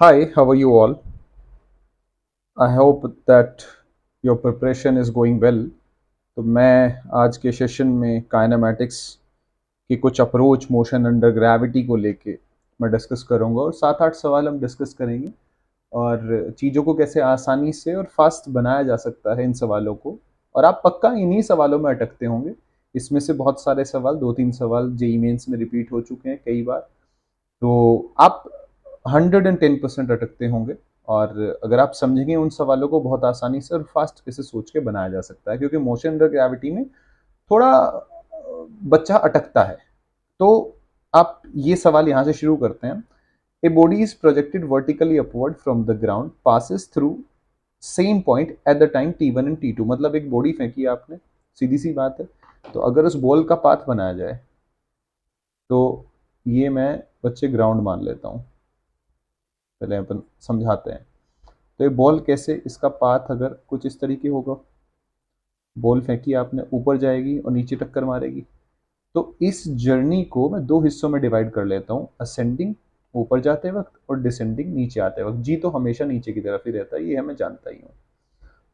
Hi, how are you all? I hope that your preparation is going well. तो मैं आज के session में काइनेमैटिक्स की कुछ अप्रोच मोशन अंडर ग्रेविटी को लेके मैं डिस्कस करूंगा और 7-8 सवाल हम डिस्कस करेंगे और चीज़ों को कैसे आसानी से और फास्ट बनाया जा सकता है इन सवालों को। और आप पक्का इन्हीं सवालों में अटकते होंगे। इसमें से बहुत सारे सवाल 2-3 सवाल जेईई मेंस में रिपीट हो चुके हैं कई बार। तो आप 110% अटकते होंगे। और अगर आप समझेंगे उन सवालों को बहुत आसानी से और फास्ट कैसे सोच के बनाया जा सकता है, क्योंकि मोशन अंडर ग्रेविटी में थोड़ा बच्चा अटकता है। तो आप ये सवाल यहाँ से शुरू करते हैं। A body is projected vertically upward from the ground passes through same point at the time T1 and T2। मतलब एक बॉडी फेंकी आपने, सीधी सी बात है। तो अगर उस बॉल का पाथ बनाया जाए तो ये मैं बच्चे ग्राउंड मान लेता हूँ। पहले अपन समझाते हैं। तो ये बॉल कैसे, इसका पाथ अगर कुछ इस तरीके होगा, बॉल फेंकी आपने, ऊपर जाएगी और नीचे टक्कर मारेगी। तो इस जर्नी को मैं दो हिस्सों में डिवाइड कर लेता हूँ, असेंडिंग ऊपर जाते वक्त और डिसेंडिंग नीचे आते वक्त। जी तो हमेशा नीचे की तरफ ही रहता है, ये हमें जानता ही हूँ।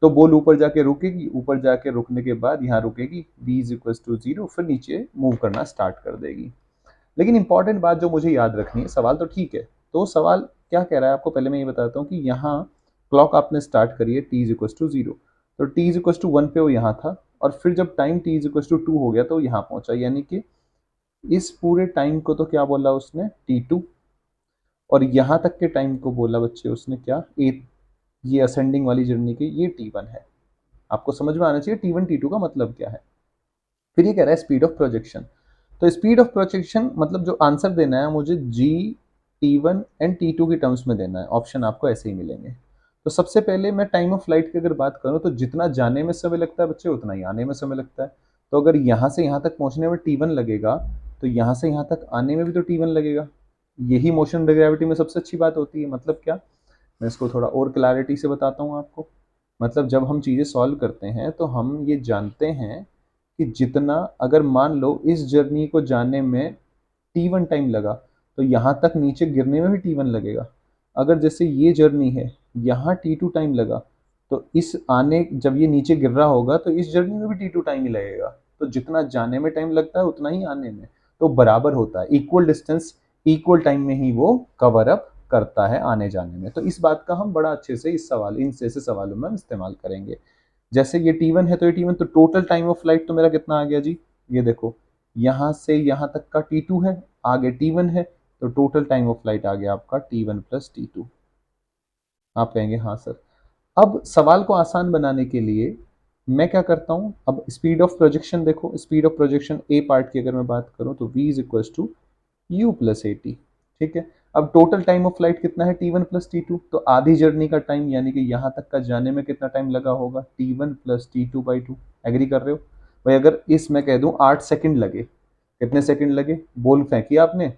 तो बॉल ऊपर जाके रुकेगी, ऊपर जाके रुकने के बाद यहाँ रुकेगी, v इज इक्वल टू 0, फिर नीचे मूव करना स्टार्ट कर देगी। लेकिन इंपॉर्टेंट बात जो मुझे याद रखनी है, सवाल तो ठीक है, तो सवाल क्या कह रहा है आपको पहले मैं ये बताता हूँ कि यहाँ क्लॉक आपने स्टार्ट करी है t इज इक्वल टू 0, तो t इज इक्वल टू 1 पे वो यहाँ था, और फिर जब time t is equal to 2 हो गया तो यहाँ पहुंचा। यानी कि इस पूरे टाइम को तो क्या बोला उसने, t2, और यहाँ तक के टाइम को बोला बच्चे उसने क्या, ये असेंडिंग वाली जर्नी के ये t1 है। आपको समझ में आना चाहिए t1 t2 का मतलब क्या है। फिर ये कह रहा है स्पीड ऑफ प्रोजेक्शन। तो स्पीड ऑफ प्रोजेक्शन मतलब जो आंसर देना है मुझे जी T1 एंड T2 की टर्म्स में देना है। ऑप्शन आपको ऐसे ही मिलेंगे। तो सबसे पहले मैं टाइम ऑफ फ्लाइट की अगर बात करूं तो जितना जाने में समय लगता है बच्चे उतना ही आने में समय लगता है। तो अगर यहाँ से यहाँ तक पहुंचने में T1 लगेगा तो यहाँ से यहाँ तक आने में भी तो T1 लगेगा। यही मोशन ग्रेविटी में सबसे अच्छी बात होती है। मतलब क्या, मैं इसको थोड़ा और क्लैरिटी से बताता हूँ आपको। मतलब जब हम चीज़ें सॉल्व करते हैं तो हम ये जानते हैं कि जितना, अगर मान लो इस जर्नी को जाने में T1 टाइम लगा तो यहाँ तक नीचे गिरने में भी T1 लगेगा। अगर जैसे ये जर्नी है, यहाँ T2 टाइम लगा, तो इस आने, जब ये नीचे गिर रहा होगा तो इस जर्नी में भी T2 टाइम ही लगेगा। तो जितना जाने में टाइम लगता है उतना ही आने में, तो बराबर होता है, इक्वल डिस्टेंस इक्वल टाइम में ही वो कवर अप करता है आने जाने में। तो इस बात का हम बड़ा अच्छे से इस सवाल, इन जैसे सवालों में इस्तेमाल करेंगे। जैसे ये T1 है तो ये T1, तो टोटल टाइम ऑफ फ्लाइट तो मेरा कितना आ गया जी, ये देखो, यहाँ से यहाँ तक का T2 है, आगे T1 है, तो टोटल टाइम ऑफ फ्लाइट आ गया आपका T1 प्लस T2। आप कहेंगे हाँ सर। अब सवाल को आसान बनाने के लिए मैं क्या करता हूँ, अब स्पीड ऑफ प्रोजेक्शन देखो, speed of projection a part की अगर मैं बात करूँ तो v is equal to u plus a t. ठीक है। अब टोटल टाइम ऑफ फ्लाइट कितना है, T1 प्लस T2, तो आधी जर्नी का टाइम यानी कि यहाँ तक का जाने में कितना टाइम लगा होगा, T1 प्लस T2/2। एग्री कर रहे हो भाई? अगर इस मैं कह दूं 8 सेकंड लगे, कितने सेकंड लगे, बॉल फेंकी आपने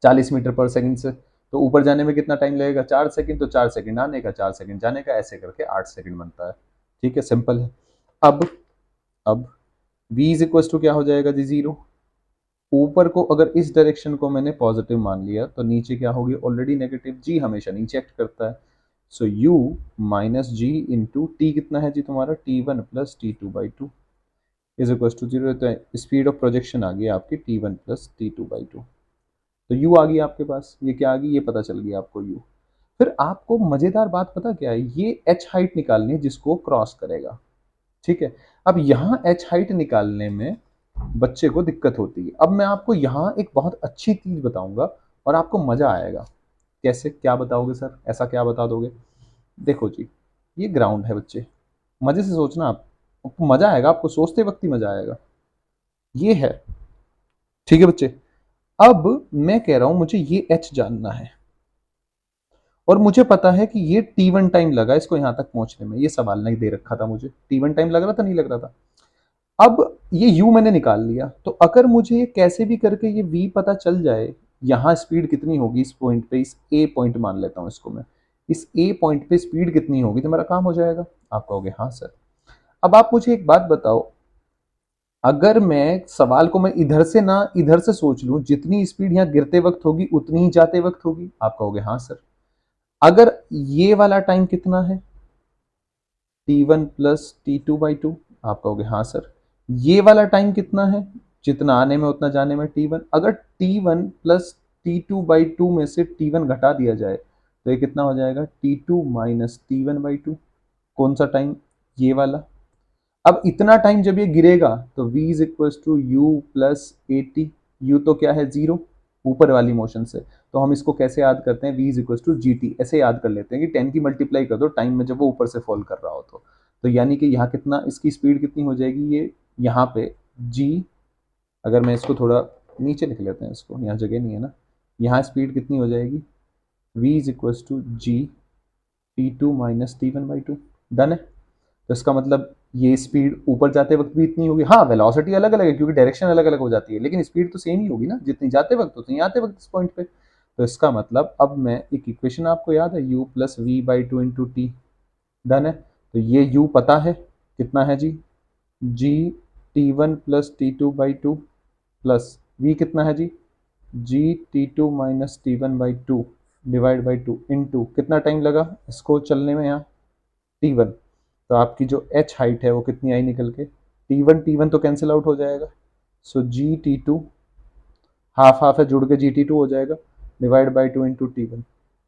40 मीटर पर सेकंड से, तो ऊपर जाने में कितना टाइम लगेगा, 4 सेकंड, तो 4 सेकंड आने का, 4 सेकंड जाने का, ऐसे करके 8 सेकंड बनता है। ठीक है, सिंपल है। अब अब v इज इक्वल टू क्या हो जाएगा जी, 0। ऊपर को अगर इस डायरेक्शन को मैंने पॉजिटिव मान लिया तो नीचे क्या होगी, ऑलरेडी नेगेटिव, जी हमेशा नीचे एक्ट करता है। सो u माइनस जी इंटू टी, कितना है जी तुम्हारा, T1 प्लस T2/2 इज इक्वल टू 0। तो स्पीड ऑफ प्रोजेक्शन आ गई आपकी T1 प्लस T2/2। तो u आ गई आपके पास, ये क्या आ गई, ये पता चल गया आपको u। फिर आपको मजेदार बात पता क्या है, ये h हाइट निकालनी है जिसको क्रॉस करेगा। ठीक है। अब यहाँ h हाइट निकालने में बच्चे को दिक्कत होती है। अब मैं आपको यहाँ एक बहुत अच्छी चीज बताऊंगा और आपको मजा आएगा। कैसे, क्या बताओगे सर, ऐसा क्या बता दोगे? देखो जी, ये ग्राउंड है बच्चे, मजे से सोचना आप, आपको मजा आएगा, आपको सोचते वक्त ही मजा आएगा। ये है, ठीक है बच्चे। अब मैं कह रहा हूं मुझे ये h जानना है और मुझे पता है कि ये T1 टाइम लगा इसको यहां तक पहुंचने में। ये सवाल नहीं दे रखा था मुझे, T1 टाइम लग रहा था नहीं लग रहा था। अब ये u मैंने निकाल लिया, तो अगर मुझे ये कैसे भी करके ये v पता चल जाए, यहाँ स्पीड कितनी होगी इस पॉइंट पे, इस a पॉइंट मान लेता हूँ इसको मैं, इस a पॉइंट पे स्पीड कितनी होगी तो मेरा काम हो जाएगा। आप कहोगे हाँ सर। अब आप मुझे एक बात बताओ, अगर मैं सवाल को मैं इधर से ना इधर से सोच लूं, जितनी स्पीड यहाँ गिरते वक्त होगी उतनी ही जाते वक्त होगी। आप कहोगे हाँ सर। अगर ये वाला टाइम कितना है, t1 प्लस t2/2, आप कहोगे हाँ सर। ये वाला टाइम कितना है, जितना आने में उतना जाने में t1। अगर t1 प्लस t2/2 में से t1 घटा दिया जाए तो ये कितना हो जाएगा, t2 माइनस t1/2। कौन सा टाइम, ये वाला। अब इतना टाइम जब ये गिरेगा तो v is equal to u plus a t. U तो क्या है, जीरो, ऊपर वाली मोशन से। तो हम इसको कैसे याद करते हैं, v is equal to g t, ऐसे याद कर लेते हैं कि 10 की मल्टीप्लाई कर दो टाइम में जब वो ऊपर से फॉल कर रहा हो तो यानी कि यहाँ कितना, इसकी स्पीड कितनी हो जाएगी, ये यहाँ पे g, अगर मैं इसको थोड़ा नीचे लिख लेते हैं, इसको यहाँ जगह नहीं है ना, यहाँ स्पीड कितनी हो जाएगी, v is equal to g t2 minus t1/2। Done है। तो इसका मतलब ये स्पीड ऊपर जाते वक्त भी इतनी होगी। हाँ, वेलोसिटी अलग अलग है क्योंकि डायरेक्शन अलग अलग हो जाती है, लेकिन स्पीड तो सेम ही होगी ना, जितनी जाते वक्त उतनी आते वक्त इस पॉइंट पे। तो इसका मतलब अब मैं एक इक्वेशन, आपको याद है, u plus v by two into t. Done है। तो ये u पता है कितना है जी, जी t1 प्लस t2/2 प्लस v कितना है g, g t2 minus t1/2 divide by two into कितना टाइम लगा इसको चलने में, यहाँ t1। तो आपकी जो h हाइट है वो कितनी आई निकल के, t1 तो कैंसिल आउट हो जाएगा। सो जी t2, हाफ हाफ है, जुड़ के जी t2 हो जाएगा, divide by two into t1,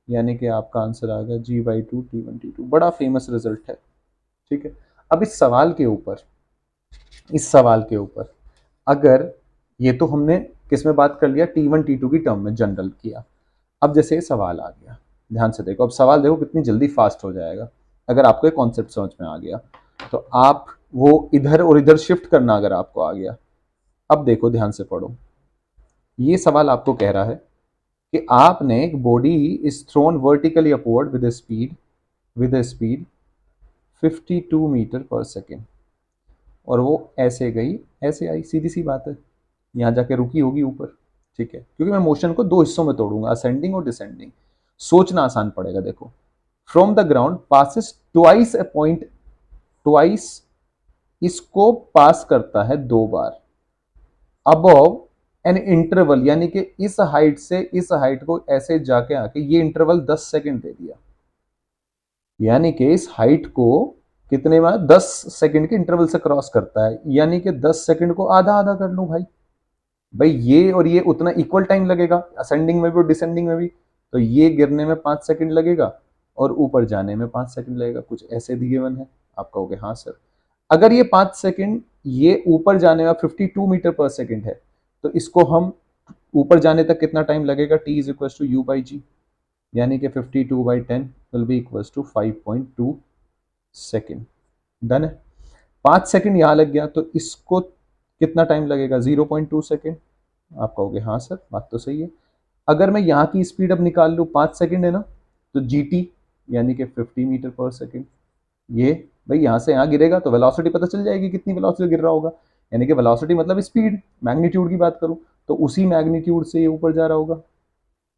यानी कि आपका आंसर आ गया g/2 t1 t2। बड़ा फेमस रिजल्ट है। ठीक है। अब इस सवाल के ऊपर अगर, ये तो हमने किस में बात कर लिया, t1 t2 की टर्म में जनरल किया। अब जैसे सवाल आ गया, ध्यान से देखो, अब सवाल देखो कितनी जल्दी फास्ट हो जाएगा। अगर आपको एक कॉन्सेप्ट समझ में आ गया तो आप वो इधर और इधर शिफ्ट करना अगर आपको आ गया। अब देखो ध्यान से पढ़ो, ये सवाल आपको कह रहा है कि आपने एक body is thrown vertically upward with speed 52 metre पर सेकेंड, और वो ऐसे गई ऐसे आई, सीधी सी बात है, यहाँ जाके रुकी होगी ऊपर। ठीक है, क्योंकि मैं मोशन को दो हिस्सों में तोड़ूंगा, असेंडिंग और डिसेंडिंग। सोचना आसान पड़ेगा। देखो, from the ground passes twice A point, twice इसको पास करता है दो बार, अबव एन इंटरवल, यानी कि इस हाइट से इस हाइट को ऐसे जाके आके, ये इंटरवल 10 सेकंड दे दिया, यानी कि इस हाइट को कितने बार, 10 सेकंड के इंटरवल से क्रॉस करता है, यानी कि 10 सेकंड को आधा आधा कर लो भाई। भाई ये और ये उतना इक्वल टाइम लगेगा, असेंडिंग में भी और डिसेंडिंग में भी। तो ये गिरने में 5 सेकंड लगेगा और ऊपर जाने में 5 सेकंड लगेगा, कुछ ऐसे दिए वन है। आप कहोगे हाँ सर, अगर ये 5 सेकंड ये ऊपर जाने में 52 मीटर पर सेकंड है, तो इसको हम ऊपर जाने तक कितना टाइम लगेगा, t is equal to u by g, यानी कि 52/10 will be equal to 5.2 second. Done है। 5 सेकंड यहाँ लग गया तो इसको कितना टाइम लगेगा, 0.2 सेकेंड। आप कहोगे हाँ सर, बात तो सही है। अगर मैं यहाँ की स्पीड अब निकाल लूँ, 5 सेकंड है ना, तो gt यानी कि 50 मीटर पर सेकंड, ये भाई यहाँ से यहाँ गिरेगा तो वेलोसिटी पता चल जाएगी कितनी वेलोसिटी गिर रहा होगा, यानी कि वेलोसिटी मतलब स्पीड, मैग्नीट्यूड की बात करूँ तो उसी मैग्नीट्यूड से ये ऊपर जा रहा होगा।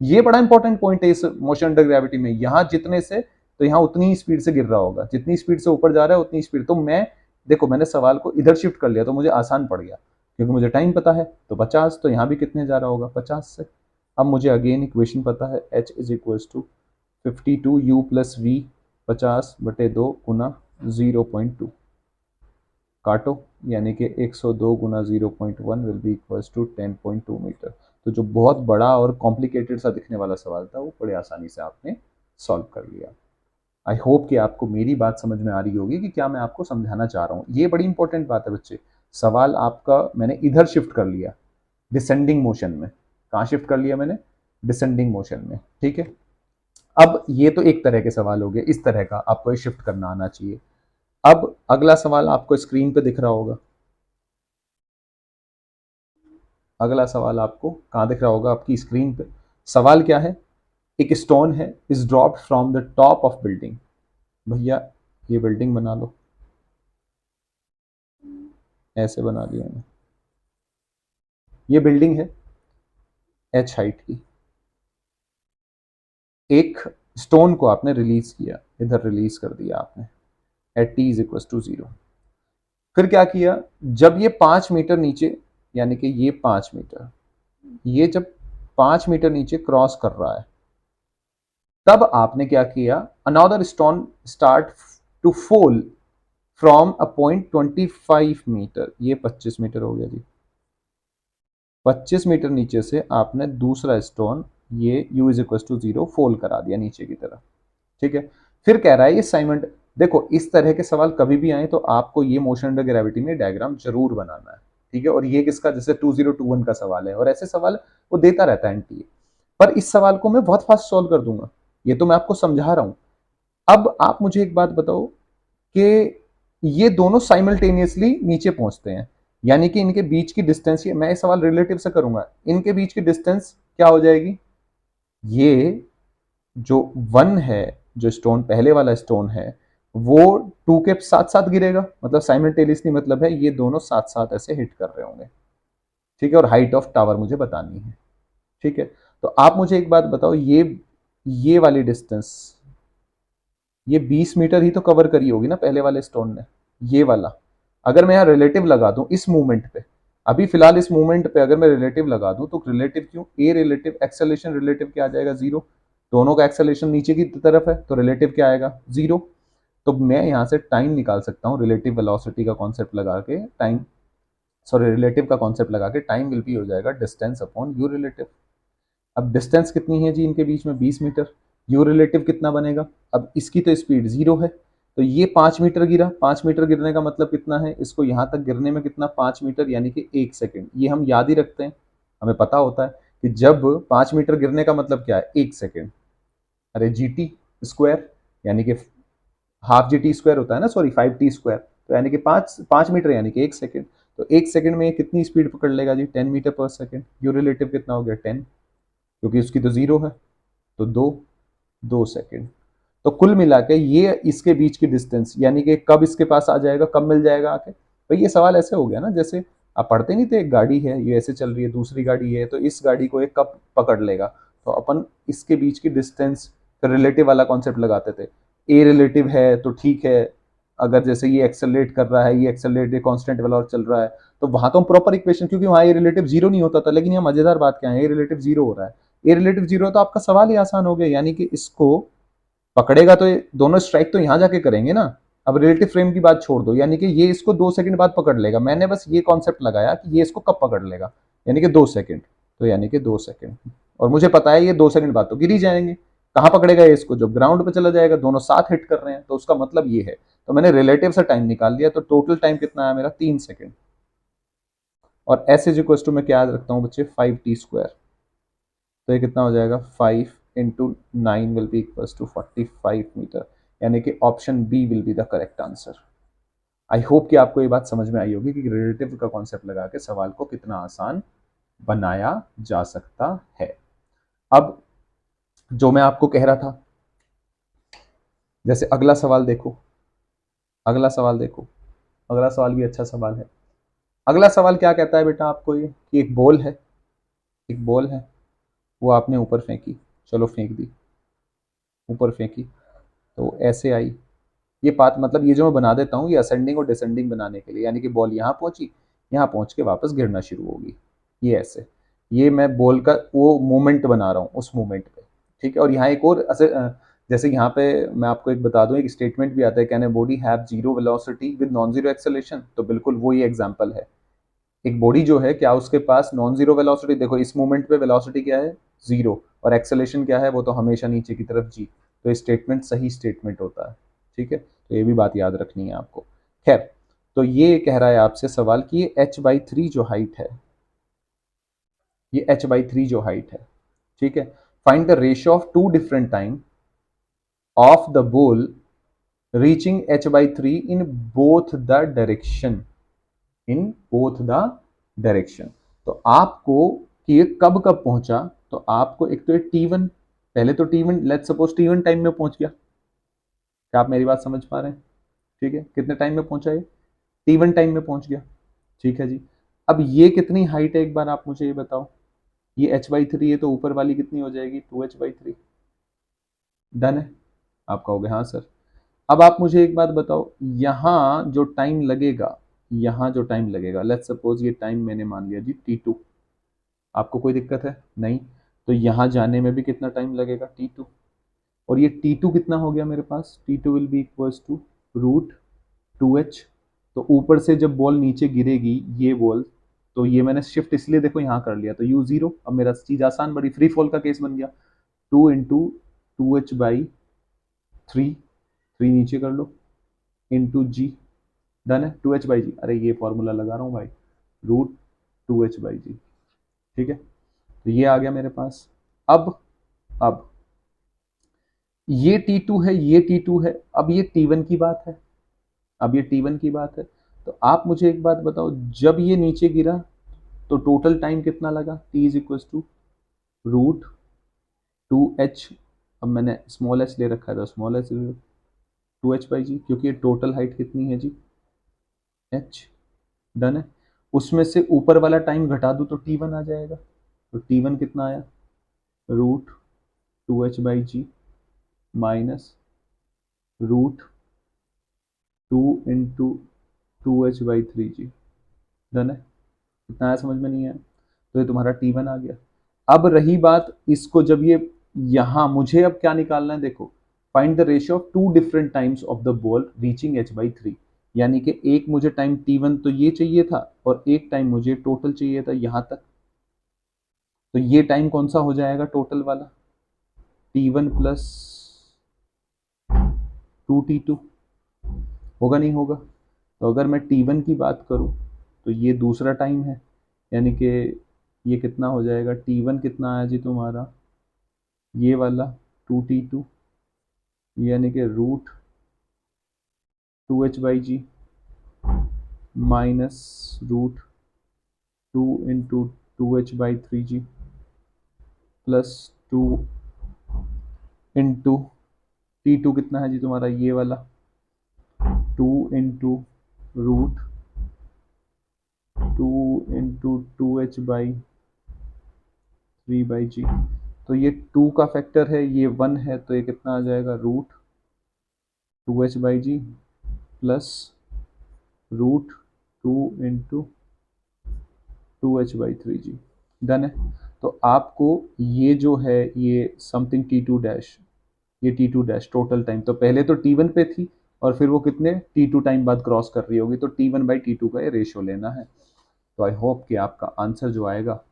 ये बड़ा इंपॉर्टेंट पॉइंट है इस मोशन अंडर ग्रेविटी में, यहाँ जितने से तो यहाँ उतनी ही स्पीड से गिर रहा होगा, जितनी स्पीड से ऊपर जा रहा है उतनी स्पीड। तो मैं देखो, मैंने सवाल को इधर शिफ्ट कर लिया तो मुझे आसान पड़ गया, क्योंकि मुझे टाइम पता है। तो 50, तो यहाँ भी कितने जा रहा होगा, 50 से। अब मुझे अगेन इक्वेशन पता है, h is equal to 52 u plus v, 50/2 गुना 0.2, काटो, यानी कि 102 गुना 0.1 will be equals to 10.2 metre. तो जो बहुत बड़ा और कॉम्प्लिकेटेड सा दिखने वाला सवाल था वो बड़े आसानी से आपने सॉल्व कर लिया। आई होप कि आपको मेरी बात समझ में आ रही होगी कि क्या मैं आपको समझाना चाह रहा हूँ। ये बड़ी इंपॉर्टेंट बात है बच्चे, सवाल आपका मैंने इधर शिफ्ट कर लिया, डिसेंडिंग मोशन में। कहाँ शिफ्ट कर लिया मैंने, डिसेंडिंग मोशन में। ठीक है। अब ये तो एक तरह के सवाल हो गए, इस तरह का आपको ये शिफ्ट करना आना चाहिए। अब अगला सवाल आपको स्क्रीन पे दिख रहा होगा, अगला सवाल आपको कहाँ दिख रहा होगा, आपकी स्क्रीन पे। सवाल क्या है, एक स्टोन है is dropped from the top of building. भैया ये बिल्डिंग बना लो, ऐसे बना दिया मैंने। ये बिल्डिंग है h हाइट की, एक स्टोन को आपने रिलीज किया, इधर रिलीज कर दिया आपने at t is equal to 0। फिर क्या किया, जब ये 5 मीटर नीचे, यानी कि ये 5 मीटर, ये जब 5 मीटर नीचे क्रॉस कर रहा है, तब आपने क्या किया, another stone start to fall from a point 25 metre, ये 25 मीटर हो गया जी, 25 मीटर नीचे से आपने दूसरा स्टोन ये u is equal to 0 fall करा दिया नीचे की तरफ। ठीक है, फिर कह रहा है ये साइमंड, देखो इस तरह के सवाल कभी भी आए तो आपको ये मोशन अंडर ग्रेविटी में डायग्राम जरूर बनाना है। ठीक है, और ये किसका, जैसे 2021 का सवाल है, और ऐसे सवाल वो देता रहता है एनटीए। पर इस सवाल को मैं बहुत फास्ट सॉल्व कर दूंगा, ये तो मैं आपको समझा रहा हूं। अब आप मुझे एक बात बताओ कि ये दोनों साइमल्टेनियसली नीचे पहुंचते हैं, यानी कि इनके बीच की डिस्टेंस, ये मैं ये सवाल रिलेटिव से करूंगा, इनके बीच की डिस्टेंस क्या हो जाएगी, ये जो वन है, जो स्टोन पहले वाला स्टोन है वो टू के साथ साथ गिरेगा, मतलब साइमल्टेनियसली, मतलब है ये दोनों साथ साथ ऐसे हिट कर रहे होंगे। ठीक है, और हाइट ऑफ टावर मुझे बतानी है। ठीक है, तो आप मुझे एक बात बताओ, ये वाली डिस्टेंस, ये 20 मीटर ही तो कवर करी होगी ना पहले वाले स्टोन ने, ये वाला। अगर मैं यहाँ रिलेटिव लगा दूं इस मूवमेंट पे, अभी फिलहाल इस मूवमेंट पे अगर मैं रिलेटिव लगा दूं, तो रिलेटिव क्यों, ए रिलेटिव एक्सेलेरेशन रिलेटिव क्या आ जाएगा, 0। दोनों का एक्सेलेरेशन नीचे की तरफ है तो रिलेटिव क्या आएगा, 0। तो मैं यहाँ से टाइम निकाल सकता हूँ रिलेटिव वेलोसिटी का कॉन्सेप्ट लगा के, टाइम, सॉरी रिलेटिव का कॉन्सेप्ट लगा के, टाइम विल भी हो जाएगा डिस्टेंस अपॉन यू रिलेटिव। अब डिस्टेंस कितनी है जी इनके बीच में, 20 मीटर। यू रिलेटिव कितना बनेगा, अब इसकी तो स्पीड 0 है, तो ये 5 मीटर गिरा, 5 मीटर गिरने का मतलब कितना है, इसको यहां तक गिरने में कितना, 5 मीटर, यानी कि 1 सेकेंड। ये हम याद ही रखते हैं, हमें पता होता है कि जब 5 मीटर गिरने का मतलब क्या है, 1 सेकेंड। अरे जी टी स्क्वायर, यानी कि हाफ जी टी स्क्वायर होता है ना, सॉरी 5 टी स्क्वायर, तो यानी कि 5 मीटर यानी कि 1 सेकेंड। तो 1 सेकेंड में ये कितनी स्पीड पकड़ लेगा जी, 10 मीटर पर सेकेंड। यू रिलेटिव कितना हो गया, 10, क्योंकि उसकी तो 0 है, तो 2 सेकेंड। तो कुल मिला के ये इसके बीच की डिस्टेंस, यानी कि कब इसके पास आ जाएगा, कब मिल जाएगा आके। भाई ये सवाल ऐसे हो गया ना, जैसे आप पढ़ते नहीं थे, एक गाड़ी है ये ऐसे चल रही है, दूसरी गाड़ी है, तो इस गाड़ी को एक कब पकड़ लेगा, तो अपन इसके बीच की डिस्टेंस रिलेटिव वाला कॉन्सेप्ट लगाते थे। ए रिलेटिव है तो ठीक है, अगर जैसे ये एक्सेलरेट कर रहा है, ये एक्सेलरेट, ये कांस्टेंट वेलोसिटी चल रहा है, तो वहां तो हम प्रॉपर इक्वेशन, क्योंकि वहां ए रिलेटिव 0 नहीं होता था, लेकिन यहाँ मजेदार बात क्या है, ए रिलेटिव 0 हो रहा है। ए रिलेटिव 0 तो आपका सवाल ही आसान हो गया, यानी कि इसको पकड़ेगा तो ये दोनों स्ट्राइक तो यहां जाके करेंगे ना। अब रिलेटिव फ्रेम की बात छोड़ दो, यानी कि ये इसको 2 सेकंड बाद पकड़ लेगा, मैंने बस ये कॉन्सेप्ट लगाया कि ये इसको कब पकड़ लेगा, यानी कि 2 सेकंड। तो यानी कि 2 सेकंड, और मुझे पता है ये 2 सेकंड बाद तो गिर ही जाएंगे। कहाँ पकड़ेगा ये इसको, जब ग्राउंड पे चला जाएगा, दोनों साथ हिट कर रहे हैं, तो उसका मतलब ये है। तो मैंने रिलेटिव से टाइम निकाल लिया, तो टोटल टाइम कितना आया मेरा, 3 सेकंड। और एस इज इक्वल टू मैं क्या याद रखता हूँ बच्चे, 5 टी स्क्वायर। तो ये कितना हो जाएगा, 5 × 9 will be equal to 45 metre, यानी कि option b will be the correct answer. I hope कि आपको ये बात समझ में आई होगी कि रिलेटिव का कॉन्सेप्ट लगा के सवाल को कितना आसान बनाया जा सकता है। अब जो मैं आपको कह रहा था, जैसे अगला सवाल देखो, अगला सवाल देखो, अगला सवाल भी अच्छा सवाल है। अगला सवाल क्या कहता है बेटा आपको, ये कि एक बॉल है, एक बॉल है, वो आपने ऊपर फेंकी, चलो फेंक दी, ऊपर फेंकी, तो ऐसे आई। ये पाथ, मतलब ये जो मैं बना देता हूँ, ये असेंडिंग और डिसेंडिंग बनाने के लिए, यानी कि बॉल यहाँ पहुंची, यहाँ पहुंच के वापस गिरना शुरू होगी, ये ऐसे। ये मैं बॉल का वो मोमेंट बना रहा हूँ उस मोमेंट पे। ठीक है, और यहाँ एक और जैसे यहाँ पे मैं आपको एक बता दूं, एक स्टेटमेंट भी आता है, can a body have zero velocity with non zero acceleration, तो बिल्कुल वो ही एग्जाम्पल है। एक बॉडी जो है, क्या उसके पास नॉन जीरो वेलोसिटी, देखो इस मोमेंट पे वेलोसिटी क्या है, 0, और एक्सेलेरेशन क्या है, वो तो हमेशा नीचे की तरफ जी। तो ये स्टेटमेंट सही स्टेटमेंट होता है। ठीक है, तो ये भी बात याद रखनी है आपको। खैर, तो ये कह रहा है आपसे सवाल कि ये h/3 जो हाइट है, ये h/3 जो हाइट है, ठीक है, find the ratio of two different time of the ball reaching h/3 in both the direction, in both the direction. तो आपको कि ये कब कब पहुंचा, तो आपको एक तो ये T1, पहले तो T1, let's suppose T1 time में पहुंच गया। क्या आप मेरी बात समझ पा रहे हैं? ठीक है, कितने टाइम में पहुंचा, ये T1 टाइम में पहुंच गया। ठीक है जी, अब ये कितनी हाइट है, एक बार आप मुझे ये बताओ, ये h/3 है, तो ऊपर वाली कितनी हो जाएगी, 2h/3। डन है, आपका हो गया हाँ सर। अब आप मुझे एक बात बताओ, यहाँ जो टाइम लगेगा, यहाँ जो टाइम लगेगा, लेट्स सपोज ये टाइम मैंने मान लिया जी T2, आपको कोई दिक्कत है नहीं, तो यहाँ जाने में भी कितना टाइम लगेगा, T2। और ये T2 कितना हो गया मेरे पास, T2 will be equals to root 2h। तो ऊपर से जब बॉल नीचे गिरेगी ये बॉल, तो ये मैंने शिफ्ट इसलिए देखो यहाँ कर लिया, तो u0, अब मेरा चीज आसान बड़ी, फ्री फॉल का केस बन गया, 2 इंटू 2h/3, 3 नीचे कर लो, इंटू जी, डन है, 2h/g, अरे ये फॉर्मूला लगा रहा हूँ भाई, रूट 2h/g, ठीक है। तो ये आ गया मेरे पास। अब ये T2 है, ये T2 है, अब ये T1 की बात है, अब ये T1 की बात है। तो आप मुझे एक बात बताओ, जब ये नीचे गिरा तो टोटल टाइम कितना लगा, T is equal to root 2h, अब मैंने स्मॉल h ले रखा है तो स्मॉल h 2h/g, क्योंकि ये टोटल हाइट कितनी है जी, h, डन है। उसमें से ऊपर वाला टाइम घटा दूं तो T1 आ जाएगा, तो T1 कितना आया, root 2h/g minus root 2 into 2h/3g, done है। इतना आया, समझ में नहीं आया, तो ये तुम्हारा T1 आ गया। अब रही बात इसको, जब ये यहां मुझे अब क्या निकालना है, देखो, find the ratio of two different times of the ball reaching h/3, यानी कि एक मुझे टाइम T1 तो ये चाहिए था और एक टाइम मुझे टोटल चाहिए था यहां तक। तो ये टाइम कौन सा हो जाएगा टोटल वाला, T1 प्लस 2T2, होगा नहीं होगा। तो अगर मैं T1 की बात करूं तो ये दूसरा टाइम है, यानी कि ये कितना हो जाएगा, T1 कितना आया जी तुम्हारा, ये वाला 2T2, यानी कि root 2h/g minus root 2 into 2h/3g plus 2 into T2 कितना है जी तुम्हारा, ये वाला 2 इंटू रूट 2 इंटू 2h/3/g। तो ये 2 का फैक्टर है, ये 1 है, तो ये कितना आ जाएगा, root 2h/g plus root 2 into 2h/3g, done है। तो आपको ये जो है ये समथिंग T2 डैश, ये T2 डैश टोटल टाइम, तो पहले तो T1 पे थी और फिर वो कितने T2 टाइम बाद क्रॉस कर रही होगी, तो T1/T2 का ये रेशियो लेना है। तो आई होप कि आपका आंसर जो आएगा,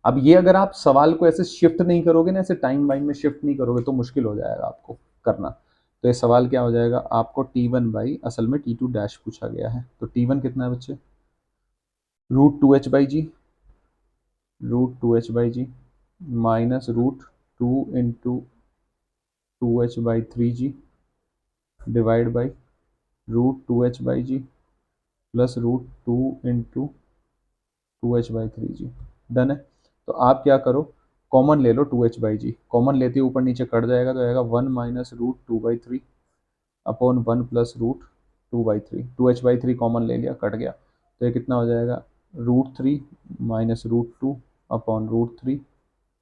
अब ये अगर आप सवाल को ऐसे शिफ्ट नहीं करोगे ना, ऐसे टाइम वाइम में शिफ्ट नहीं करोगे तो मुश्किल हो जाएगा आपको करना। तो ये सवाल क्या हो जाएगा, आपको T1 असल में T2 डैश पूछा गया है, तो T1 कितना है बच्चे, root 2h/g, root 2h/g minus root 2 into 2h/3g divide by root 2h/g plus root 2 into 2h/3g, done है। तो आप क्या करो, कॉमन ले लो, 2h/g कॉमन लेते ही ऊपर नीचे कट जाएगा, तो आएगा 1 minus root 2/3 upon 1 plus root 2/3, 2h/3 common ले लिया, कट गया, तो ये कितना हो जाएगा, root 3 minus root 2 upon root 3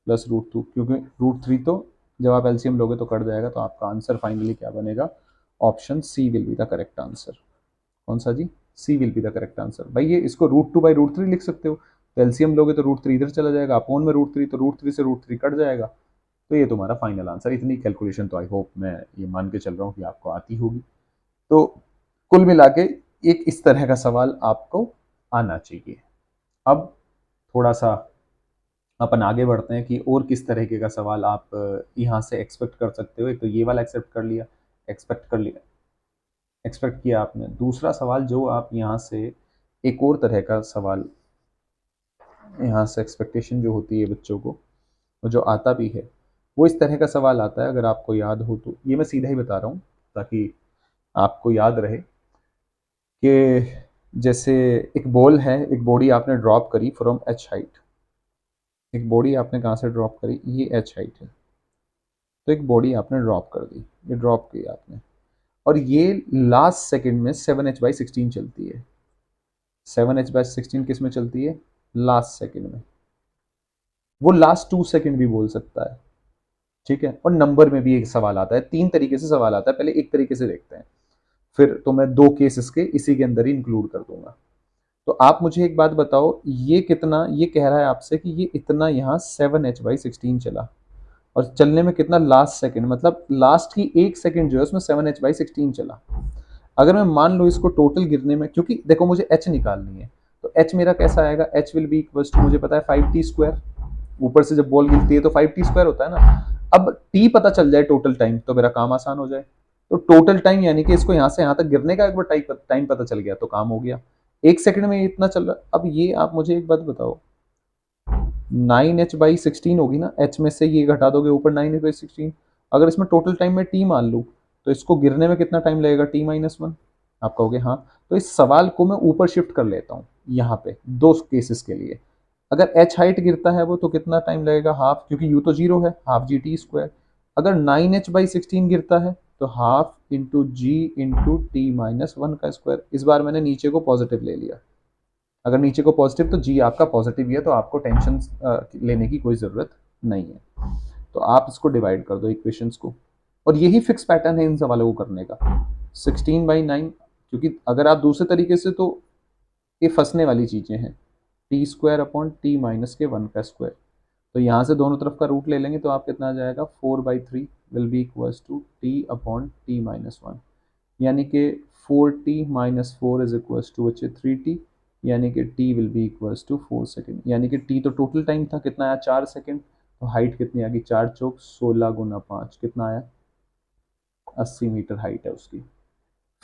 plus root 2, क्योंकि रूट 3 तो जब आप एलसीएम लोगे तो कट जाएगा, तो आपका आंसर फाइनली क्या बनेगा, option C will be the correct answer. कौन सा जी, C will be the correct answer. भाई ये इसको रूट 2/√3 लिख सकते हो, तो एलसीएम लोगे तो रूट 3 इधर चला जाएगा, अपोन में रूट 3, तो रूट 3 से रूट 3 कट जाएगा, तो ये तुम्हारा फाइनल आंसर। इतनी कैलकुलेशन तो आई होप, मैं ये मान के चल रहा हूँ कि आपको आती होगी। तो कुल मिला के एक इस तरह का सवाल आपको आना चाहिए। अब थोड़ा सा अपन आगे बढ़ते हैं कि और किस तरीके का सवाल आप यहाँ से एक्सपेक्ट कर सकते हो। एक तो ये वाला एक्सपेक्ट किया आपने। दूसरा सवाल जो आप यहाँ से, एक और तरह का सवाल यहाँ से एक्सपेक्टेशन जो होती है बच्चों को, वो जो आता भी है, वो इस तरह का सवाल आता है, अगर आपको याद हो तो। ये मैं सीधा ही बता रहा हूँ ताकि आपको याद रहे कि जैसे एक बॉल है, एक बॉडी आपने ड्रॉप करी फ्रॉम h हाइट, एक बॉडी आपने कहाँ से ड्रॉप करी, ये h हाइट है, तो एक बॉडी आपने ड्रॉप कर दी, ये ड्रॉप की आपने, और ये लास्ट सेकंड में 7h/16 चलती है। 7h/16 किस में चलती है, लास्ट सेकंड में। वो लास्ट 2 सेकंड भी बोल सकता है, ठीक है। और नंबर में भी एक सवाल आता है, 3 तरीके से सवाल आता है, पहले एक तरीके से देखते हैं, फिर तो मैं 2 केस इसके इसी के अंदर ही इंक्लूड कर दूंगा। तो आप मुझे एक बात बताओ, ये कितना, ये कह रहा है आपसे कि ये इतना यहाँ 7h/16 चला, और चलने में कितना, लास्ट सेकंड, मतलब लास्ट की 1 सेकंड जो है उसमें 7h/16 चला। अगर मैं मान लो इसको टोटल गिरने में, क्योंकि देखो मुझे एच निकालनी है, तो एच मेरा कैसा आएगा, h will be equals to, मुझे पता है 5t²। ऊपर से जब बॉल गिरती है तो 5t² होता है ना। अब टी पता चल जाए टोटल टाइम तो मेरा काम आसान हो जाए। तो टोटल टाइम यानी कि इसको यहां से यहां तक गिरने का एक बार टाइम पता चल गया तो काम हो गया। 1 सेकंड में इतना चल रहा। अब ये आप मुझे एक बात बताओ, 9h/16 होगी ना, एच में से ये घटा दोगे ऊपर 9h/16, अगर इसमें टोटल टाइम में टी मान लूँ तो इसको गिरने में कितना टाइम लगेगा, t-1। आप कहोगे हाँ, तो इस सवाल को मैं ऊपर शिफ्ट कर लेता हूँ यहाँ पे दो केसेस के लिए। अगर एच हाइट गिरता है वो तो कितना टाइम लगेगा, हाफ, क्योंकि यू तो जीरो है, हाफ GT²। अगर 9h/16 गिरता है तो हाफ इंटू जी इंटू t-1 का स्क्वायर। इस बार मैंने नीचे को पॉजिटिव ले लिया। अगर नीचे को पॉजिटिव तो जी आपका पॉजिटिव ही है, तो आपको टेंशन लेने की कोई ज़रूरत नहीं है। तो आप इसको डिवाइड कर दो इक्वेशंस को, और यही फिक्स पैटर्न है इन सवालों को करने का। 16/9, क्योंकि अगर आप दूसरे तरीके से तो ये फंसने वाली चीज़ें हैं, t² अपॉन t-1 का स्क्वायर। तो यहाँ से दोनों तरफ का रूट ले लेंगे तो आप कितना आ जाएगा, 4/3 will be equals to t/t-1, यानी कि 4t-4 इज इक्वल्स टू बच्चे 3t, यानी कि t will be equals to 4 second. यानी कि t तो टोटल टाइम था, कितना आया, 4 सेकेंड। तो हाइट कितनी आ गई, 4×4 = 16 × 5, कितना आया, 80 मीटर हाइट है उसकी।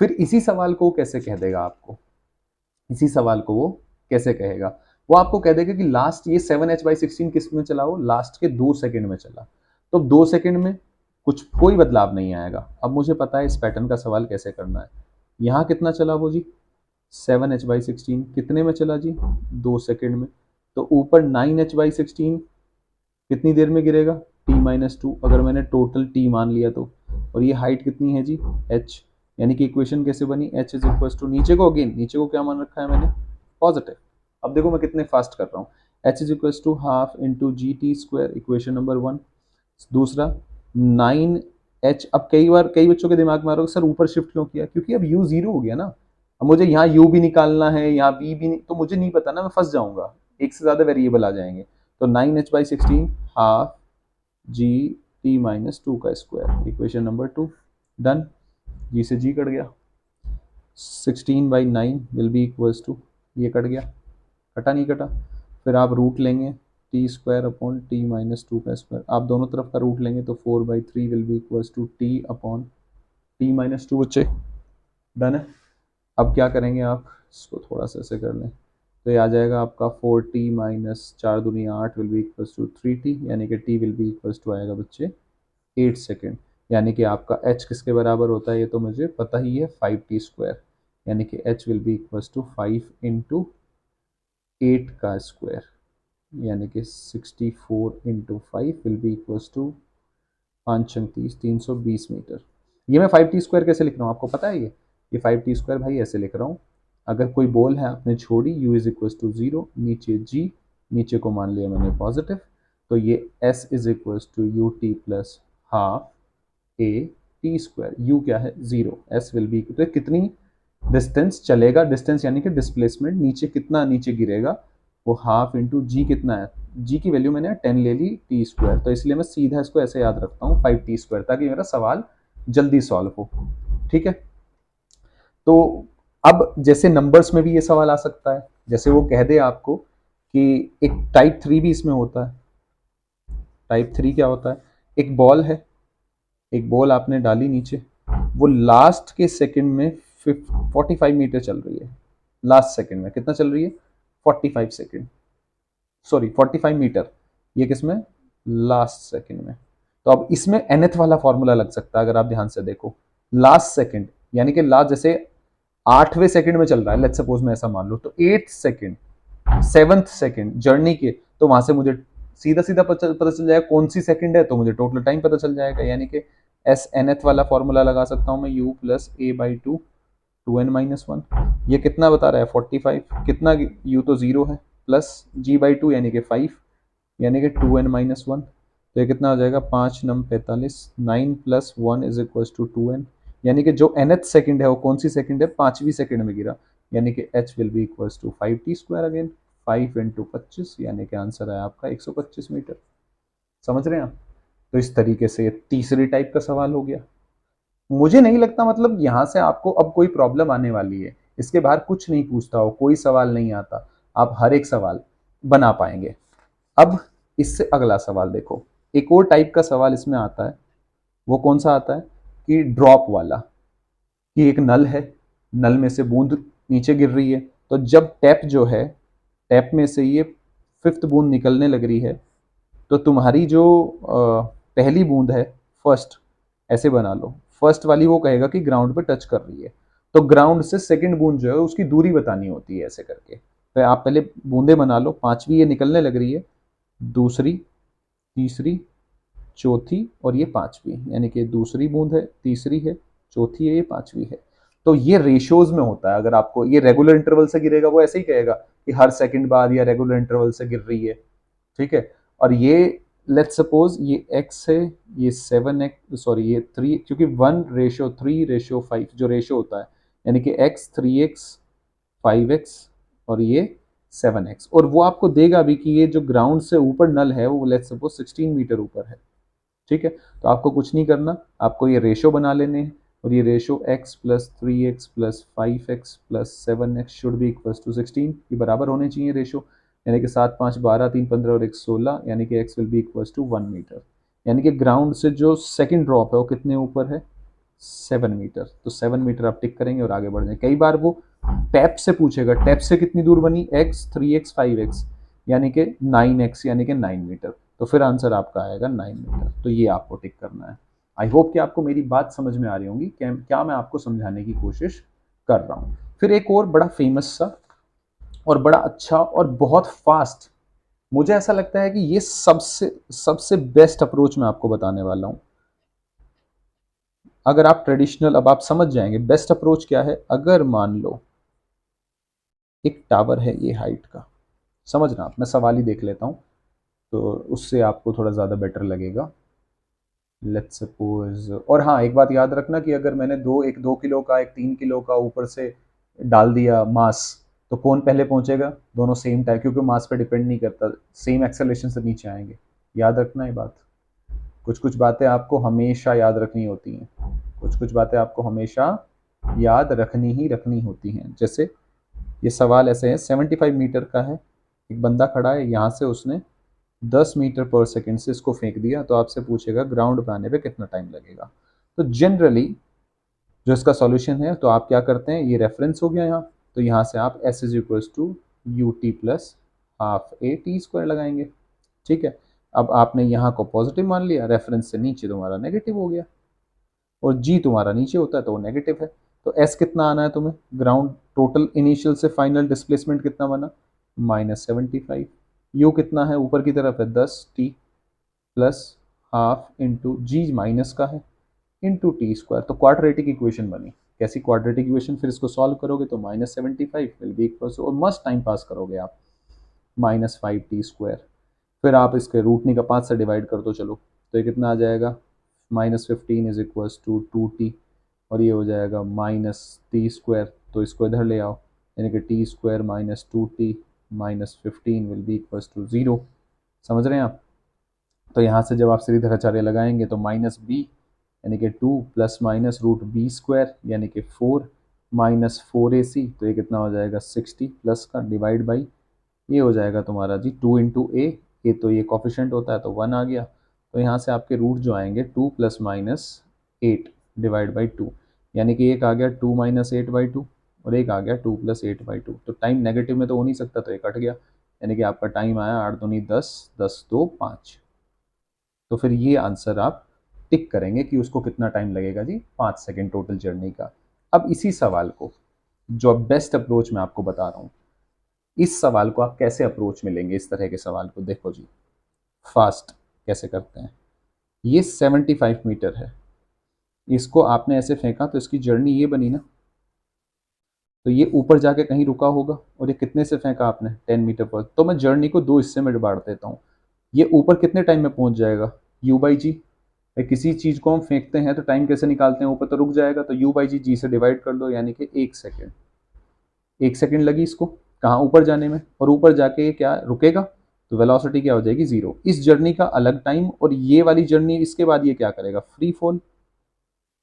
फिर इसी सवाल को कैसे कह देगा आपको, इसी सवाल को वो कैसे कहेगा, वो आपको कह देगा कि लास्ट ये 7h/16 किस में चला, हो लास्ट के 2 सेकंड में चला। तो 2 सेकंड में कुछ कोई बदलाव नहीं आएगा। अब मुझे पता है इस पैटर्न का सवाल कैसे करना है। यहाँ कितना चला वो जी, 7h/16 कितने में चला जी, 2 सेकंड में। तो ऊपर 9h/16 कितनी देर में गिरेगा, t-2, अगर मैंने टोटल t मान लिया तो। और ये हाइट कितनी है जी, h, यानी कि इक्वेशन कैसे बनी, h इज इक्वल टू, नीचे को अगेन, नीचे को क्या मान रखा है मैंने, पॉजिटिव। अब देखो मैं कितने फास्ट कर रहा हूँ, h is equal to half into GT², equation number 1। दूसरा 9h, अब कई बच्चों के दिमाग में आ रहा है सर ऊपर शिफ्ट क्यों किया, क्योंकि अब u जीरो हो गया ना। अब मुझे यहाँ u भी निकालना है, यहाँ v भी नहीं, तो मुझे नहीं पता ना, मैं फंस जाऊंगा, एक से ज्यादा वेरिएबल आ जाएंगे। तो 9h/16 हाफ GT-2 का स्क्वायर, इक्वेशन नंबर 2, डन। जी से जी कट गया, 16/9 विल बी इक्वल्स टू, ये कट गया, कटा नहीं कटा। फिर आप रूट लेंगे t² अपॉन t-2 का स्क्वायर, आप दोनों तरफ का रूट लेंगे तो 4/3 will be equals to t/t-2 बच्चे, डन है। अब क्या करेंगे आप, इसको थोड़ा सा ऐसे कर लें तो ये आ जाएगा आपका 4t-4×8 will be equals to 3t, यानी कि t will be equals to आएगा बच्चे 8 सेकेंड। यानी कि आपका h किसके बराबर होता है, ये तो मुझे पता ही है, 5t², यानी कि h will be equals to 5 × 8 का स्क्वायर, यानी कि 64 × 5 will be equals to 5×30 320 metre. ये मैं 5t² कैसे लिख रहा हूँ आपको पता है, ये 5t² भाई ऐसे लिख रहा हूँ। अगर कोई बॉल है आपने छोड़ी, u इज इक्वल्स टू 0, नीचे g, नीचे को मान लिया मैंने पॉजिटिव, तो ये s is equals to u t plus half a t², u क्या है 0, s विल बी, तो कितनी डिस्टेंस चलेगा, डिस्टेंस यानी कि डिस्प्लेसमेंट, नीचे कितना नीचे गिरेगा, वो हाफ इंटू जी, कितना है, जी की वैल्यू मैंने 10 ले ली, t², तो इसलिए मैं सीधा इसको ऐसे याद रखता हूँ 5t², ताकि मेरा सवाल जल्दी सॉल्व हो। ठीक है, तो अब जैसे नंबर्स में भी ये सवाल आ सकता है, जैसे वो कह दे आपको कि एक टाइप 3 भी इसमें होता है। टाइप 3 क्या होता है, एक बॉल है, एक बॉल आपने डाली नीचे, वो लास्ट के सेकंड में 45 मीटर चल रही है, लास्ट सेकंड में कितना चल रही है, 45 सेकंड, सॉरी 45 मीटर, ये किसमें, लास्ट सेकंड में। तो अब इसमें nth वाला फॉर्मूला लग सकता है, अगर आप ध्यान से देखो, लास्ट सेकंड यानी कि लास्ट, जैसे 8वें सेकंड में चल रहा है, लेट्स सपोज मैं ऐसा मान लूं, तो 8th second 7th second journey के, तो वहां से मुझे सीधा सीधा पता चल जाएगा कौन सी सेकंड है, तो मुझे टोटल टाइम पता चल जाएगा, यानी कि एस nth वाला फॉर्मूला लगा सकता हूं मैं, u प्लस a/2 2n-1, ये कितना बता रहा है 45, कितना, u तो 0 है, प्लस g/2 यानी कि 5, यानी कि 2n-1, तो ये कितना हो जाएगा, 5×9 = 45, 9 + 1 इज इक्वल टू 2n, यानी कि जो nth सेकंड है वो कौन सी सेकंड है, 5वीं सेकंड में गिरा, यानी कि h will be equal to 5t² again, 5 × 25, यानी कि आंसर है आपका 125 मीटर। समझ रहे हैं आप, तो इस तरीके से ये तीसरी टाइप का सवाल हो गया। मुझे नहीं लगता मतलब यहां से आपको अब कोई प्रॉब्लम आने वाली है, इसके बाहर कुछ नहीं पूछता हो, कोई सवाल नहीं आता, आप हर एक सवाल बना पाएंगे। अब इससे अगला सवाल देखो, एक और टाइप का सवाल इसमें आता है। वो कौन सा आता है कि ड्रॉप वाला, कि एक नल है, नल में से बूंद नीचे गिर रही है, तो जब टैप जो है, टैप में से ये फिफ्थ बूंद निकलने लग रही है, तो तुम्हारी जो पहली बूंद है, फर्स्ट, ऐसे बना लो, फर्स्ट वाली वो कहेगा कि ग्राउंड पे टच कर रही है, तो ग्राउंड से सेकंड बूंद जो है उसकी दूरी बतानी होती है ऐसे करके। तो आप पहले बूंदे बना लो, पांचवी ये निकलने लग रही है, दूसरी, तीसरी, चौथी और ये पांचवी, यानी कि दूसरी बूंद है, तीसरी है, चौथी है, ये पांचवी है। तो ये रेशियोज में होता है। अगर आपको ये रेगुलर इंटरवल से गिरेगा, वो ऐसे ही कहेगा कि हर सेकंड बाद या रेगुलर इंटरवल से गिर रही है, ठीक है। और ये लेट्स सपोज ये x है, ये 7x, सॉरी ये 3, क्योंकि 1:3:5 जो रेशियो होता है, यानी कि x 3x 5x और ये 7x, और वो आपको देगा भी कि ये जो ग्राउंड से ऊपर नल है वो लेट्स सपोज 16 मीटर ऊपर है, ठीक है। तो आपको कुछ नहीं करना, आपको ये रेशो बना लेने हैं, और ये ratio x plus 3x plus 5x plus 7x should be equal to 16, ये बराबर होने चाहिए रेशो, यानी कि 7 5 12 3 15 और 1 16, यानी कि x will be equal to 1 metre. यानी कि ग्राउंड से जो सेकंड ड्रॉप है वो कितने ऊपर है, 7 मीटर। तो 7 मीटर आप टिक करेंगे और आगे बढ़ जाएंगे। कई बार वो टैप से पूछेगा, टैप से कितनी दूर बनी, x 3x 5x, यानी कि 9x, यानी कि 9 मीटर, तो फिर आंसर आपका आएगा 9 मीटर। तो ये आपको टिक करना है। आई होप कि आपको मेरी बात समझ में आ रही होंगी, क्या मैं आपको समझाने की कोशिश कर रहा हूँ। फिर एक और बड़ा फेमस सा और बड़ा अच्छा और बहुत फास्ट, मुझे ऐसा लगता है कि ये सबसे सबसे बेस्ट अप्रोच मैं आपको बताने वाला हूँ। अगर आप ट्रेडिशनल, अब आप समझ जाएंगे बेस्ट अप्रोच क्या है। अगर मान लो एक टावर है ये हाइट का, समझना आप, मैं सवाल ही देख लेता हूँ तो उससे आपको थोड़ा ज़्यादा बेटर लगेगा। लेट्स सपोज, और हाँ एक बात याद रखना कि अगर मैंने एक 2 किलो का, एक 3 किलो का ऊपर से डाल दिया मास, तो कौन पहले पहुंचेगा, दोनों सेम टाइम, क्योंकि मास पे डिपेंड नहीं करता, सेम एक्सेलरेशन से नीचे आएंगे। याद रखना ये बात। कुछ कुछ बातें आपको हमेशा याद रखनी होती हैं, कुछ कुछ बातें आपको हमेशा याद रखनी होती हैं। जैसे ये सवाल ऐसे है, 75 मीटर का है, एक बंदा खड़ा है, यहाँ से उसने 10 मीटर पर सेकेंड से इसको फेंक दिया, तो आपसे पूछेगा ग्राउंड पे आने पे कितना टाइम लगेगा। तो जनरली जो इसका सॉल्यूशन है, तो आप क्या करते हैं, ये रेफरेंस हो गया यहाँ, तो यहाँ से आप s is equal to u t plus half a t square लगाएंगे, ठीक है। अब आपने यहाँ को पॉजिटिव मान लिया, रेफरेंस से नीचे तुम्हारा नेगेटिव हो गया, और जी तुम्हारा नीचे होता है तो वो नेगेटिव है। तो एस कितना आना है तुम्हें, ग्राउंड टोटल इनिशियल से फाइनल डिस्प्लेसमेंट कितना बना, -75। यू कितना है, ऊपर की तरफ है 10t प्लस हाफ इंटू जी माइनस का है इंटू टी स्क्वायर, तो क्वाड्रेटिक इक्वेशन बनी। कैसी क्वाड्रेटिक इक्वेशन, फिर इसको सॉल्व करोगे तो -75 विल बी इक्वल टू, और मस्त टाइम पास करोगे आप, -5t स्क्वायर। फिर आप इसके रूट नहीं का 5 से डिवाइड कर दो, चलो तो ये कितना आ जाएगा, -15 इज इक्वल टू 2t, और ये हो जाएगा -t स्क्वायर, तो इसको इधर ले आओ, यानी कि t square -2t -15 will be equal to 0। समझ रहे हैं आप। तो यहाँ से जब आप सीधेधराचार्य लगाएंगे तो -b यानी कि 2 plus minus root b square यानी कि 4 -4ac, तो ये कितना हो जाएगा 60 प्लस का डिवाइड बाई, ये हो जाएगा तुम्हारा जी 2 इंटू ए, तो ये कॉफिशेंट होता है तो 1 आ गया। तो यहाँ से आपके रूट जो आएंगे 2 प्लस माइनस 8 डिवाइड बाई 2, यानी कि एक आ गया 2 माइनस 8/2 और एक आ गया 2 प्लस 8/2। तो टाइम नेगेटिव में तो हो नहीं सकता, तो ये कट गया, यानी कि आपका टाइम आया 8 दूनी 10, 10 2 5। तो फिर ये आंसर आप टिक करेंगे कि उसको कितना टाइम लगेगा जी, 5 सेकेंड टोटल जर्नी का। अब इसी सवाल को, जो बेस्ट अप्रोच मैं आपको बता रहा हूँ, इस सवाल को आप कैसे अप्रोच में लेंगे, इस तरह के सवाल को देखो जी, फास्ट कैसे करते हैं। ये 75 मीटर है, इसको आपने ऐसे फेंका तो इसकी जर्नी ये बनी ना, तो ये ऊपर जाके कहीं रुका होगा, और ये कितने से फेंका आपने 10 मीटर पर, तो मैं जर्नी को दो हिस्से में बांट देता हूँ। ये ऊपर कितने टाइम में पहुंच जाएगा, u बाई जी। किसी चीज को हम फेंकते हैं तो टाइम कैसे निकालते हैं, ऊपर तो रुक जाएगा, तो u बाई जी, जी से डिवाइड कर दो, यानी कि 1 सेकेंड। 1 सेकेंड लगी इसको कहाँ, ऊपर जाने में, और ऊपर जाके ये क्या रुकेगा, तो वेलोसिटी क्या हो जाएगी 0। इस जर्नी का अलग टाइम और ये वाली जर्नी इसके बाद ये क्या करेगा, फ्री फॉल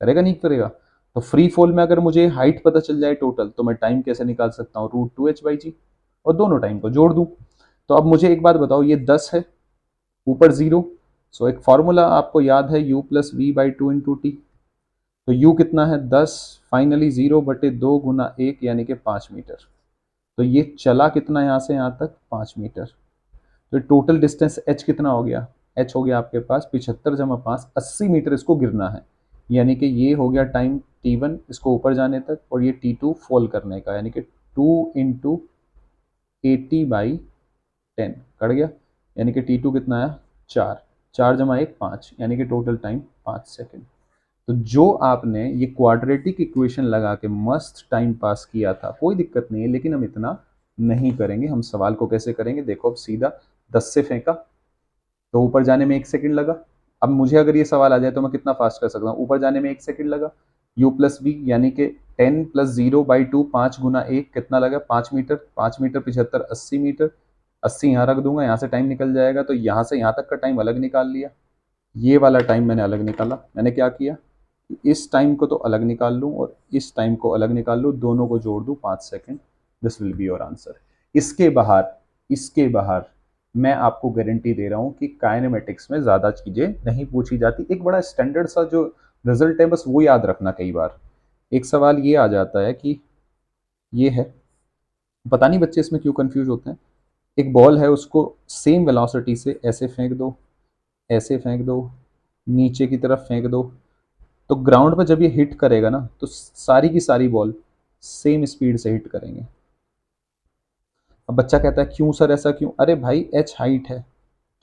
करेगा नहीं करेगा। तो फ्री फॉल में अगर मुझे हाइट पता चल जाए टोटल, तो मैं टाइम कैसे निकाल सकता हूँ, √2h/g, और दोनों टाइम को जोड़ दूं। तो अब मुझे एक बात बताओ, ये 10 है, ऊपर 0, सो एक फॉर्मूला आपको याद है, u+v/2 × t। तो u कितना है 10, फाइनली 0/2 × 1 यानी कि 5 मीटर। तो ये चला कितना यहाँ से यहाँ तक, 5 मीटर। तो टोटल डिस्टेंस h कितना हो गया, h हो गया आपके पास 75 × 5, 80 मीटर इसको गिरना है। यानी कि ये हो गया टाइम t1 इसको ऊपर जाने तक, और ये t2 फॉल करने का, यानी कि 2 × 80/10 कट गया। यानी कि t2 कितना आया, 4, 4 × 1 5, यानी कि टोटल टाइम 5 सेकेंड। तो जो आपने ये क्वाड्रेटिक इक्वेशन लगा के मस्त टाइम पास किया था, कोई दिक्कत नहीं है, लेकिन हम इतना नहीं करेंगे। हम सवाल को कैसे करेंगे, देखो अब सीधा 10 से फेंका तो ऊपर जाने में 1 सेकंड लगा। अब मुझे अगर ये सवाल आ जाए तो मैं कितना फास्ट कर सकता हूँ, ऊपर जाने में 1 सेकंड लगा, u+v यानी कि 10 + 0/2, 5 × 1 कितना लगा, 5 मीटर, 5 मीटर 75, 80 मीटर, 80 यहाँ रख दूंगा, यहाँ से टाइम निकल जाएगा। तो यहाँ से यहाँ तक का टाइम अलग निकाल लिया, ये वाला टाइम मैंने अलग निकाला। मैंने क्या किया, इस टाइम को तो अलग निकाल लूँ और इस टाइम को अलग निकाल लूँ, दोनों को जोड़ दूँ 5 second. This will be your answer. इसके बाहर मैं आपको गारंटी दे रहा हूँ कि काइनेमेटिक्स में ज़्यादा चीज़ें नहीं पूछी जाती। एक बड़ा स्टैंडर्ड सा जो रिजल्ट है बस वो याद रखना। कई बार एक सवाल ये आ जाता है कि ये है, पता नहीं बच्चे इसमें क्यों कंफ्यूज होते हैं, एक बॉल है उसको सेम वेलोसिटी से ऐसे फेंक दो, ऐसे फेंक दो, नीचे की तरफ फेंक दो, तो ग्राउंड पर जब ये हिट करेगा ना तो सारी की सारी बॉल सेम स्पीड से हिट करेंगे। अब बच्चा कहता है क्यों सर ऐसा क्यों, अरे भाई h हाइट है,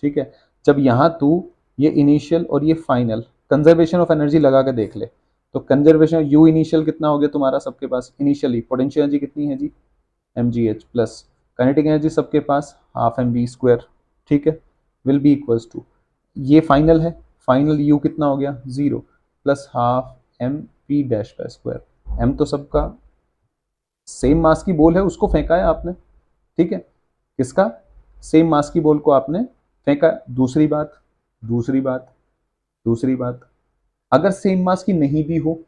ठीक है। जब यहाँ तू ये इनिशियल और ये फाइनल कंजर्वेशन ऑफ एनर्जी लगा के देख ले, तो कंजर्वेशन यू इनिशियल कितना हो गया तुम्हारा सबके पास, इनिशियली पोटेंशियल एनर्जी कितनी है जी, mgh, प्लस काइनेटिक एनर्जी सबके पास ½ mv², ठीक है, विल बी इक्वल्स टू ये फाइनल है, फाइनल यू कितना हो गया 0 प्लस ½ mp²। m तो सबका सेम मास की बॉल है, उसको फेंका है आपने, ठीक है, किसका, सेम मास की बॉल को आपने फेंका। दूसरी बात, अगर सेम मास की नहीं भी हो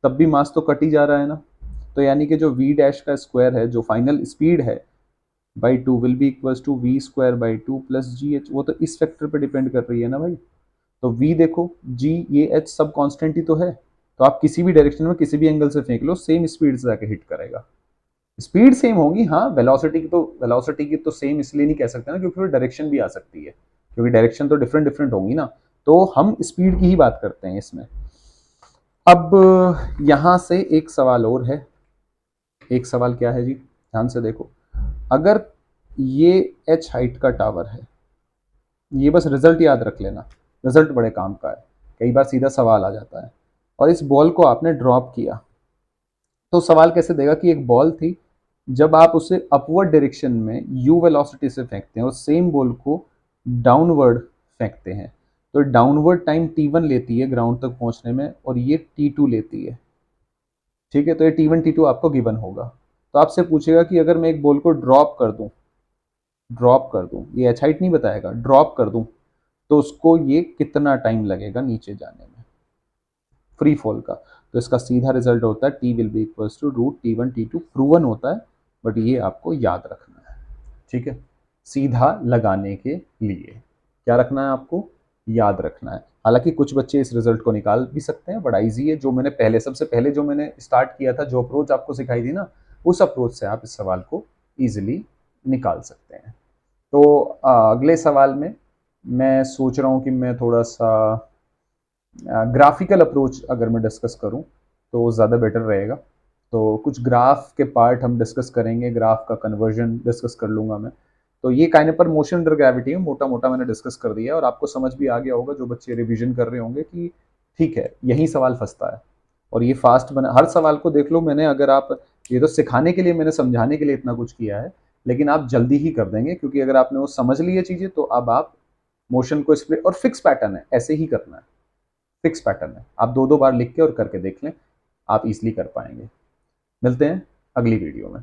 तब भी मास तो कट ही जा रहा है ना। तो यानी कि जो v' का स्क्वायर है, जो फाइनल स्पीड है by 2 will be equals to v²/2 plus gh। वो तो इस फैक्टर पे डिपेंड कर रही है ना भाई। तो v देखो, g ये h सब कांस्टेंट ही तो है, तो आप किसी भी डायरेक्शन में किसी भी एंगल से फेंक लो सेम स्पीड से जाके हिट करेगा। स्पीड सेम होगी, हाँ, वेलोसिटी की तो सेम इसलिए नहीं कह सकते ना, क्योंकि फिर डायरेक्शन भी आ सकती है, क्योंकि डायरेक्शन तो डिफरेंट डिफरेंट होंगी ना। तो हम स्पीड की ही बात करते हैं इसमें। अब यहां से एक सवाल और है, एक सवाल क्या है जी, ध्यान से देखो। अगर ये h हाइट का टावर है, ये बस रिजल्ट याद रख लेना, रिजल्ट बड़े काम का है, कई बार सीधा सवाल आ जाता है। और इस बॉल को आपने ड्रॉप किया, तो सवाल कैसे देगा कि एक बॉल थी, जब आप उसे अपवर्ड डायरेक्शन में u वेलोसिटी से फेंकते हैं और सेम बॉल को डाउनवर्ड फेंकते हैं, तो डाउनवर्ड टाइम t1 लेती है ग्राउंड तक पहुंचने में, और ये t2 लेती है, ठीक है। तो ये t1 t2 आपको गिवन होगा। तो आपसे पूछेगा कि अगर मैं एक बॉल को ड्रॉप कर दूं, ये एच हाइट नहीं बताएगा, ड्रॉप कर दूं तो उसको ये कितना टाइम लगेगा नीचे जाने में, फ्री फॉल का। तो इसका सीधा रिजल्ट होता है t will be equals to √t1 t2, proven होता है, बट ये आपको याद रखना है, ठीक है। सीधा लगाने के लिए क्या रखना है आपको, याद रखना है। हालांकि कुछ बच्चे इस रिजल्ट को निकाल भी सकते हैं, बड़ा इजी है। जो मैंने पहले, सबसे पहले जो मैंने स्टार्ट किया था, जो अप्रोच आपको सिखाई थी ना, उस अप्रोच से आप इस सवाल को इजीली निकाल सकते हैं। तो अगले सवाल में मैं सोच रहा हूँ कि मैं थोड़ा सा ग्राफिकल अप्रोच अगर मैं डिस्कस करूं तो ज़्यादा बेटर रहेगा। तो कुछ ग्राफ के पार्ट हम डिस्कस करेंगे, ग्राफ का कन्वर्जन डिस्कस कर लूँगा मैं। तो ये काइने पर मोशन अंडर ग्रेविटी है, मोटा मोटा मैंने डिस्कस कर दिया है, और आपको समझ भी आ गया होगा, जो बच्चे रिवीजन कर रहे होंगे, कि ठीक है यही सवाल फंसता है। और ये फास्ट बना, हर सवाल को देख लो मैंने, अगर आप, ये तो सिखाने के लिए मैंने, समझाने के लिए इतना कुछ किया है, लेकिन आप जल्दी ही कर देंगे, क्योंकि अगर आपने वो समझ ली है चीज़ें तो अब आप मोशन को स्प्लिट, और फिक्स पैटर्न है, ऐसे ही करना है, फिक्स पैटर्न है। आप दो दो बार लिख के और करके देख लें, आप इजीली कर पाएंगे। मिलते हैं अगली वीडियो में।